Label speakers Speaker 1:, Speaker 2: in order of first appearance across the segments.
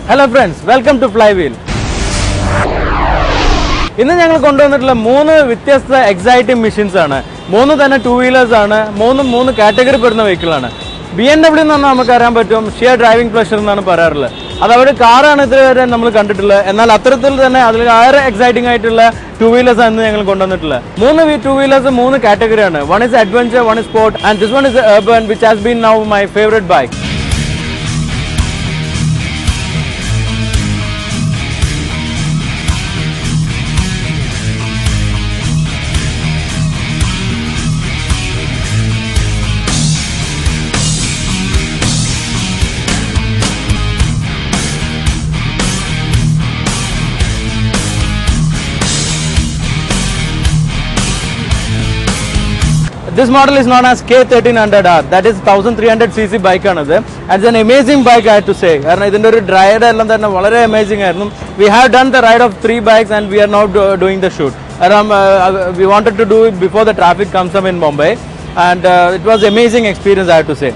Speaker 1: Hello friends, welcome to Flywheel. ഇന്ന് ഞങ്ങൾ കൊണ്ടുവന്നിട്ടുള്ള മൂന്ന് വ്യത്യസ്ത എക്സൈറ്റിംഗ് മെഷീൻസ് ആണ്. മൂന്ന് തന്നെ ടൂ വീലേഴ്സ് ആണ്. മൂന്ന് കാറ്റഗറി പെടുന്ന വെഹിക്കിൾ ആണ്. BMW എന്ന് പറഞ്ഞാൽ നമുക്ക് അറിയാൻ പറ്റും ഷിയർ ഡ്രൈവിംഗ് പ്ലഷർ എന്നാണ് പറയാറുള്ളത്. അത് അവർ കാറാണ് ഇതുവരെ നമ്മൾ കണ്ടിട്ടുള്ളത്. എന്നാൽ അത്തരത്തിൽ തന്നെ അതിൽ ഏറെ എക്സൈറ്റിംഗ് ആയിട്ടുള്ള ടൂ വീലേഴ്സ് ആണ് ഞങ്ങൾ കൊണ്ടുവന്നിട്ടുള്ളത്. മൂന്ന് ടൂ വീലേഴ്സ് മൂന്ന് കാറ്റഗറിയാണ്. One is adventure, one is sport and this one is urban, which has been now my favorite bike. This model is known as K1300R. That is 1300cc bike ആണത്. It's an amazing bike, I have to say. കാരണം ഇതിന്റെ ഒരു ride എല്ലാം തന്നെ വളരെ amazing ആയിരുന്നു. We have done the ride of 3 bikes and we are now doing the shoot. We wanted to do it before the traffic comes up in Mumbai, and it was amazing experience, I have to say.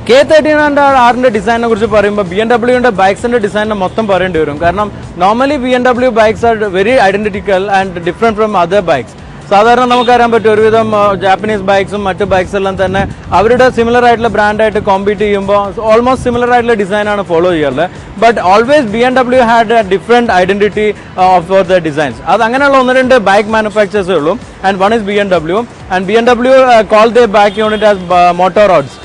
Speaker 1: K1300R ഡിസൈനെ കുറിച്ച് പറയുമ്പോൾ BMW ബൈക്സിന്റെ ഡിസൈനെ മൊത്തം പറയേണ്ടി വരും. കാരണം normally BMW bikes are very identical and different from other bikes. സാധാരണ നമുക്കറിയാൻ പറ്റും ഒരുവിധം ജാപ്പനീസ് ബൈക്സും മറ്റു ബൈക്സ് എല്ലാം തന്നെ അവരുടെ സിമിലർ ആയിട്ടുള്ള ബ്രാൻഡായിട്ട് കോമ്പീറ്റ് ചെയ്യുമ്പോൾ ഓൾമോസ്റ്റ് സിമിലർ ആയിട്ടുള്ള ഡിസൈനാണ് ഫോളോ ചെയ്യാറുള്ളത്. But always BMW had a different identity of the designs. അത് അങ്ങനെയുള്ള ഒന്ന് രണ്ട് ബൈക്ക് മാനുഫാക്ചേഴ്സേ ഉള്ളൂ. And one is BMW. And BMW call the bike unit as Motorrads.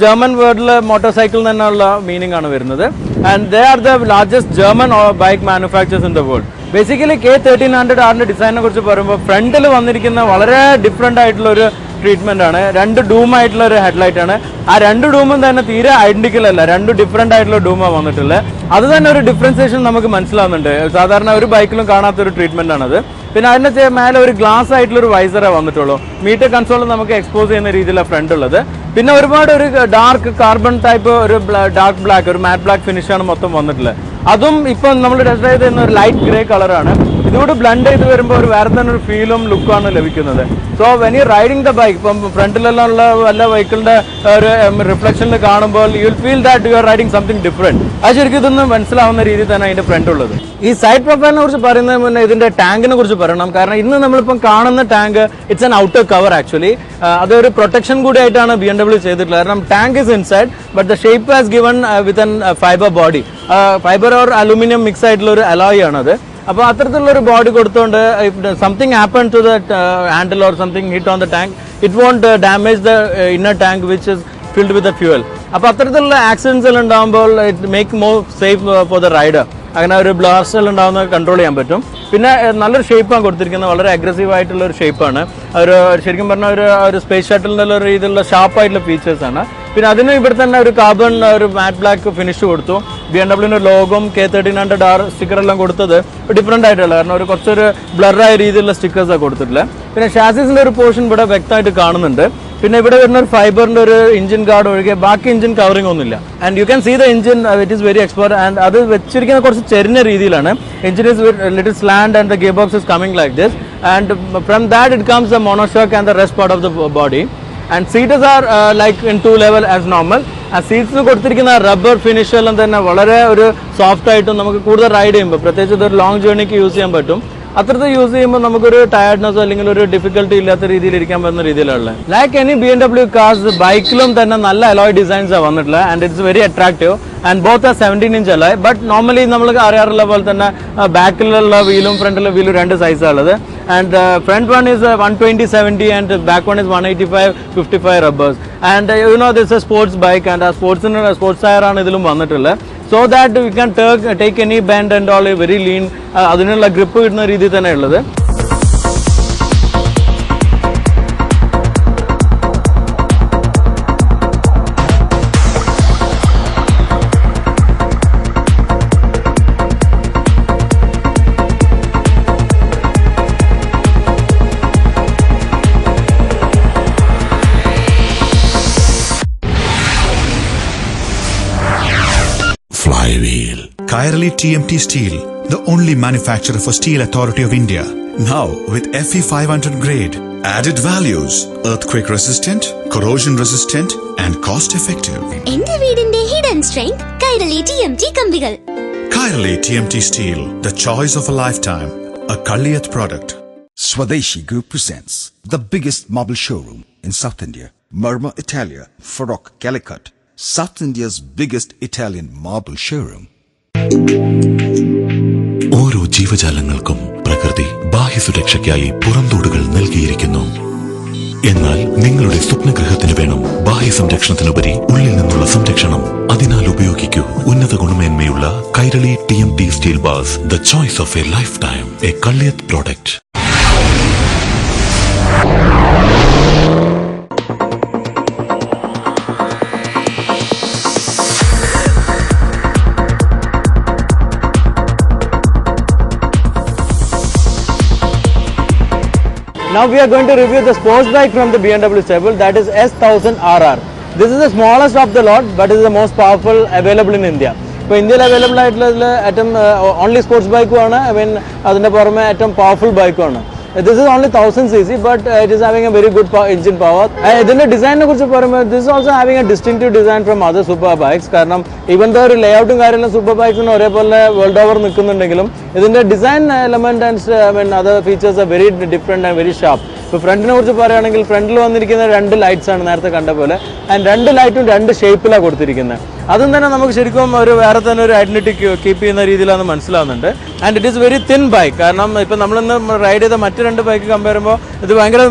Speaker 1: German വേർഡിൽ മോട്ടോർ സൈക്കിൾ തന്നെയുള്ള മീനിങ് ആണ് വരുന്നത്. And they are the largest German bike manufacturers in the world. Basically K1300R ഡിസൈനെ കുറിച്ച് പറയുമ്പോൾ ഫ്രണ്ടിൽ വന്നിരിക്കുന്ന വളരെ ഡിഫറെന്റ് ആയിട്ടുള്ള ഒരു ട്രീറ്റ്മെന്റ് ആണ്. രണ്ട് ഡൂം ആയിട്ടുള്ള ഒരു ഹെഡ്ലൈറ്റ് ആണ്. ആ രണ്ട് ഡൂമും തന്നെ തീരെ ഐഡന്റിക്കൽ അല്ല, രണ്ട് ഡിഫറെന്റ് ആയിട്ടുള്ള ഡൂമാണ് വന്നിട്ടുള്ളത്. അത് തന്നെ ഒരു ഡിഫറൻസിയേഷൻ നമുക്ക് മനസ്സിലാവുന്നുണ്ട്. സാധാരണ ഒരു ബൈക്കിലും കാണാത്തൊരു ട്രീറ്റ്മെന്റ് ആണത്. പിന്നെ അതിന്റെ മേലെ ഒരു ഗ്ലാസ് ആയിട്ടുള്ള ഒരു വൈസറേ വന്നിട്ടുള്ളൂ. മീറ്റർ കൺസോൾ നമുക്ക് എക്സ്പോസ് ചെയ്യുന്ന രീതിയിലാണ് ഫ്രണ്ട് ഉള്ളത്. പിന്നെ ഒരുപാട് ഒരു ഡാർക്ക് കാർബൺ ടൈപ്പ് ഒരു ഡാർക്ക് ബ്ലാക്ക്, ഒരു മാറ്റ് ബ്ലാക്ക് ഫിനിഷാണ് മൊത്തം വന്നിട്ടുള്ളത്. അതും ഇപ്പം നമ്മൾ ടെസ്റ്റ് ചെയ്ത് തരുന്ന ഒരു ലൈറ്റ് ഗ്രേ കളറാണ്. ഇതുകൂടി ബ്ലണ്ട് ചെയ്ത് വരുമ്പോൾ ഒരു വേറെ തന്നെ ഒരു ഫീലും ലുക്കാണ് ലഭിക്കുന്നത്. So when you riding the bike, ഇപ്പം ഫ്രണ്ടിലെല്ലാം ഉള്ള വല്ല വെഹിക്കിളിന്റെ ഒരു റിഫ്ലക്ഷനിൽ കാണുമ്പോൾ you will feel that you are riding something different. അത് ശരിക്കും ഇതൊന്നും മനസ്സിലാവുന്ന രീതിയിൽ തന്നെ അതിന്റെ ഫ്രണ്ട് ഉള്ളത്. ഈ സൈഡ് പ്രൊഫൈലിനെ കുറിച്ച് പറയുന്നതിന് മുന്നേ ഇതിന്റെ ടാങ്കിനെ കുറിച്ച് പറയണം. കാരണം ഇന്ന് നമ്മളിപ്പം കാണുന്ന tank it's an outer cover actually. അതൊരു പ്രൊട്ടക്ഷൻ കൂടി ആയിട്ടാണ് BMW ചെയ്തിട്ടുള്ളത്. കാരണം tank is inside but the shape has given with an fiber body. Fiber or aluminium mix ആയിട്ടുള്ള ഒരു അലോയ് ആണത്. അപ്പോൾ അത്തരത്തിലുള്ള ഒരു ബോഡി കൊടുത്തുകൊണ്ട് something happen to the handle or something hit on the tank, it won't damage the inner tank which is filled with the fuel. അപ്പോൾ അത്തരത്തിലുള്ള accidents എല്ലാം ഉണ്ടാകുമ്പോൾ it make more safe for the rider. അങ്ങനെ ഒരു blast ഉണ്ടാവുന്നത് control ചെയ്യാൻ പറ്റും. പിന്നെ നല്ലൊരു ഷേപ്പാണ് കൊടുത്തിരിക്കുന്നത്. വളരെ അഗ്രസീവ് ആയിട്ടുള്ള ഒരു ഷേപ്പാണ്. ഒരു ശരിക്കും പറഞ്ഞാൽ ഒരു സ്പേസ് ഷട്ടിലിന്റെ ഒരു രീതിയിലുള്ള ഷാർപ്പായിട്ടുള്ള ഫീച്ചേഴ്സ് ആണ്. പിന്നെ അതിന് ഇവിടെ തന്നെ ഒരു കാർബൺ ഒരു മാറ്റ് ബ്ലാക്ക് ഫിനിഷ് കൊടുത്തു. BMW ലോഗോം K1300R സ്റ്റിക്കർ എല്ലാം കൊടുത്തത് ഡിഫറെന്റ് ആയിട്ടുള്ള, കാരണം ഒരു കുറച്ചൊരു ബ്ലറായ രീതിയിലുള്ള സ്റ്റിക്കേഴ്സാണ് കൊടുത്തിട്ടുള്ളത്. പിന്നെ ഷാസിസിന്റെ ഒരു പോർഷൻ ഇവിടെ വ്യക്തമായിട്ട് കാണുന്നുണ്ട്. പിന്നെ ഇവിടെ വരുന്ന ഒരു ഫൈബറിന്റെ ഒരു എഞ്ചിൻ ഗാർഡ് ഒഴികെ ബാക്കി എഞ്ചിൻ കവറിംഗ് ഒന്നുമില്ല. And you can see the engine, it is very expert. ആൻഡ് അത് വെച്ചിരിക്കുന്ന കുറച്ച് ചെരിഞ്ഞ രീതിയിലാണ്. Engine is little slant and the gear box is coming like this. And from that it comes the monoshock and the rest part of the body. And seats are like in 2 level as normal. ആ സീറ്റ്സിന് കൊടുത്തിരിക്കുന്ന rubber finish എല്ലാം തന്നെ വളരെ ഒരു soft ആയിട്ടും നമുക്ക് കൂടുതൽ ride ചെയ്യുമ്പോൾ, പ്രത്യേകിച്ച് ഇതൊരു ലോങ് ജേർണിക്ക് യൂസ് ചെയ്യാൻ പറ്റും. അത്രത്തെ യൂസ് ചെയ്യുമ്പോൾ നമുക്കൊരു ടയർഡ്നെസ്സോ അല്ലെങ്കിൽ ഒരു ഡിഫിക്കൽട്ടി ഇല്ലാത്ത രീതിയിൽ ഇരിക്കാൻ പറ്റുന്ന രീതിയിലുള്ള ലൈക്ക് എനി BMW കാർസ് ബൈക്കിലും തന്നെ നല്ല അലോയ് ഡിസൈൻസ് ആണ് വന്നിട്ടുള്ളത്. And it's very attractive. And both are 17-inch alloy. But normally നമ്മൾ അറിയാറുള്ള പോലെ തന്നെ ബാക്കിലുള്ള വീലും ഫ്രണ്ടിലെ വീലും രണ്ട് സൈസാണ് ഉള്ളത്. And front one is 120/70 and back one is 185/55 rubbers. And you know this a sports bike and ആ സ്പോർട്സ് ടയർ ആണ് ഇതിലും വന്നിട്ടുള്ളത്. So that we can take any bend and all very lean. അതിനുള്ള ഗ്രിപ്പ് കിട്ടുന്ന രീതിയിൽ തന്നെ ഉള്ളത്.
Speaker 2: Flywheel. Kairali TMT Steel, the only manufacturer for Steel Authority of India. Now with FE 500 grade, added values, earthquake resistant, corrosion resistant and cost effective.
Speaker 3: എന്റെ വീടിന്റെ hidden strength Kairali TMT കമ്പികൾ.
Speaker 2: Kairali TMT Steel, the choice of a lifetime, a Kaliyat product.
Speaker 4: Swadeshi Group presents the biggest marble showroom in South India, Marmar Italia, Farokh, Calicut, South India's biggest Italian marble showroom.
Speaker 5: ഓരോ ജീവജാലങ്ങൾക്കും പ്രകൃതി ബാഹ്യസുരക്ഷയ്ക്കായി പുറംതോടുകൾ നൽകിയിരിക്കുന്നു. എന്നാൽ നിങ്ങളുടെ സ്വപ്നഗൃഹത്തിന് വേണം ബാഹ്യ സംരക്ഷണത്തിനുപരി ഉള്ളിൽ നിന്നുള്ള സംരക്ഷണം. അതിനാൽ ഉപയോഗിക്കൂ ഉന്നത ഗുണമേന്മയുള്ള Kairali TMT steel bars, the choice of A life time, A Kalliyath product.
Speaker 1: Now we are going to review the sports bike from the BMW stable, that is S1000 RR. This is the smallest of the lot, but it is the most powerful available in India. ഇപ്പോൾ ഇന്ത്യയിൽ available ആയിട്ടുള്ള ഏറ്റവും only sports ബൈക്കും ആണ്. അതിൻ്റെ പുറമെ ഏറ്റവും powerful ബൈക്കും ആണ്. This is only 1000 cc, but it is having a very good engine power. ഇതിന്റെ ഡിസൈനിനെ കുറിച്ച് പറയുമ്പോൾ this is also having a distinctive design from other super bikes. കാരണം even though ഒരു ലേഔട്ടും കാര്യങ്ങളും സൂപ്പർ ബൈക്സിന് ഒരേപോലെ വേൾഡ് ഓവർ നിൽക്കുന്നുണ്ടെങ്കിലും ഇതിന്റെ design element and other features are very different and very sharp. ഇപ്പോൾ ഫ്രണ്ടിനെ കുറിച്ച് പറയുകയാണെങ്കിൽ ഫ്രണ്ടിൽ വന്നിരിക്കുന്ന 2 ലൈറ്റ്സ് ആണ് നേരത്തെ കണ്ട പോലെ. ആൻഡ് 2 ലൈറ്റും 2 ഷേപ്പിലാണ് കൊടുത്തിരിക്കുന്നത്. അതും തന്നെ നമുക്ക് ശരിക്കും ഒരു വേറെ തന്നെ ഒരു ഐഡന്റിറ്റി കീപ്പ് ചെയ്യുന്ന രീതിയിലാണ് മനസ്സിലാവുന്നുണ്ട്. And it is very thin bike. കാരണം ഇപ്പം നമ്മളിന്ന് റൈഡ് ചെയ്ത മറ്റ് 2 ബൈക്ക് കമ്പയർ ചെയ്യുമ്പോൾ ഇത് ഭയങ്കര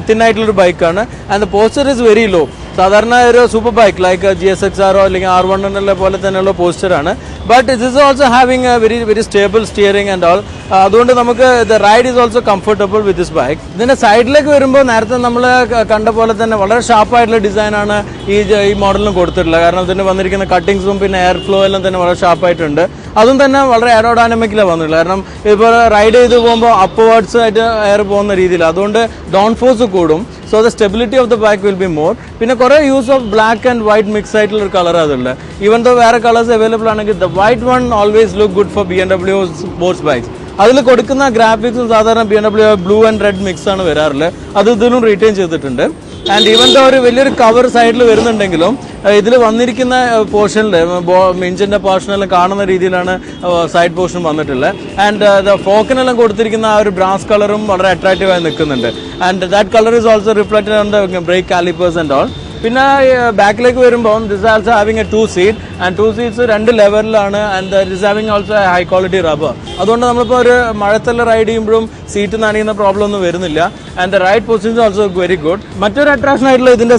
Speaker 1: തിന്നായിട്ടുള്ളൊരു ബൈക്കാണ്. And the poster is very low. സാധാരണ ഒരു സൂപ്പർ ബൈക്ക് ലൈക്ക് GSX-R അല്ലെങ്കിൽ R1 പോലെ തന്നെയുള്ള പോസ്റ്ററാണ്. But it is also having a very very stable steering and all. അതുകൊണ്ട് നമുക്ക് the ride is also comfortable with this bike. ഇതിന്റെ സൈഡിലേക്ക് വരുമ്പോൾ നേരത്തെ നമ്മൾ കണ്ട പോലെ തന്നെ വളരെ ഷാർപ്പായിട്ടുള്ള ഡിസൈനാണ് ഈ മോഡലിന് കൊടുത്തിട്ടുള്ളത്. കാരണം ഇതിന് വന്നിരിക്കുന്ന കട്ടിങ്സും പിന്നെ എയർ ഫ്ലോ എല്ലാം തന്നെ വളരെ ഷാർപ്പായിട്ടുണ്ട്. അതും തന്നെ വളരെ എയറോഡൈനമിക്കിലാണ് വന്നിട്ടുള്ളത്. കാരണം ഇപ്പോൾ റൈഡ് ചെയ്ത് പോകുമ്പോൾ അപ്വേർഡ്സ് ആയിട്ട് എയർ പോകുന്ന രീതിയിൽ, അതുകൊണ്ട് ഡൗൺ ഫോഴ്സ് കൂടും. So the stability of the bike will be more. പിന്നെ കുറേ use of black and white mix ആയിട്ടുള്ള ഒരു കളർ അതുള്ളത്. ഈവൻ ദോ വേറെ കളേഴ്സ് അവൈലബിൾ ആണെങ്കിൽ the white one always look good for BMW sports bikes. അതിൽ കൊടുക്കുന്ന ഗ്രാഫിക്സും സാധാരണ BMW blue and red mix ആണ് വരാറുള്ളത്. അത് ഇതിലും റീറ്റെയിൻ ചെയ്തിട്ടുണ്ട്. ആൻഡ് ഈവൻ ദോ ഒരു വലിയൊരു കവർ സൈഡിൽ വരുന്നുണ്ടെങ്കിലും ഇതിൽ വന്നിരിക്കുന്ന പോർഷനിൽ എഞ്ചിന്റെ പോർഷനെല്ലാം കാണുന്ന രീതിയിലാണ് സൈഡ് പോർഷൻ വന്നിട്ടുള്ളത്. ആൻഡ് ഫോക്കിനെല്ലാം കൊടുത്തിരിക്കുന്ന ആ ഒരു ബ്രാസ് കളറും വളരെ അട്രാക്റ്റീവ് ആയി നിൽക്കുന്നുണ്ട്. And that colour is also reflected on the brake calipers and all. പിന്നെ ബാക്കിലേക്ക് വരുമ്പോൾ this also having a 2 seat and 2 seats 2 ലെവലിലാണ്. And this having also high quality rubber. അതുകൊണ്ട് നമ്മളിപ്പോൾ ഒരു മഴത്തെല്ലാം റൈഡ് ചെയ്യുമ്പോഴും സീറ്റ് നനയുന്ന പ്രോബ്ലം ഒന്നും വരുന്നില്ല. And the ride position also very good. മറ്റൊരു അട്രാക്ഷൻ ആയിട്ടുള്ള ഇതിന്റെ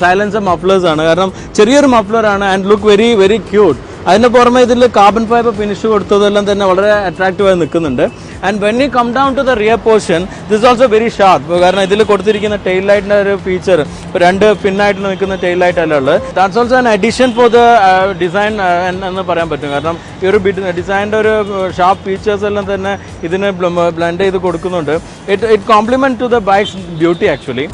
Speaker 1: സൈലൻസർ മഫ്ലേഴ്സ് ആണ്. കാരണം ചെറിയൊരു മഫ്ലർ ആണ് and look very very cute. അതിന് പുറമെ ഇതിൽ കാർബൺ ഫൈബർ ഫിനിഷ് കൊടുത്തതെല്ലാം തന്നെ വളരെ അട്രാക്റ്റീവായി നിൽക്കുന്നുണ്ട്. And when you come down to the rear portion this also very sharp. കാരണം ഇതിൽ കൊടുത്തിരിക്കുന്ന ടെയിൽ ലൈറ്റിന്റെ ഒരു ഫീച്ചർ 2 പിന്നായിട്ട് നിൽക്കുന്ന ടെയിൽ ലൈറ്റ് അല്ല ഉള്ളത്. That's also an addition for the design എന്ന് പറയാൻ പറ്റും. കാരണം ഈ ഒരു ഡിസൈനിന്റെ ഒരു ഷാർപ്പ് ഫീച്ചേഴ്സ് എല്ലാം തന്നെ ഇതിന് ബ്ലെൻഡ് ചെയ്ത് കൊടുക്കുന്നുണ്ട്. It compliment to the bike's beauty actually.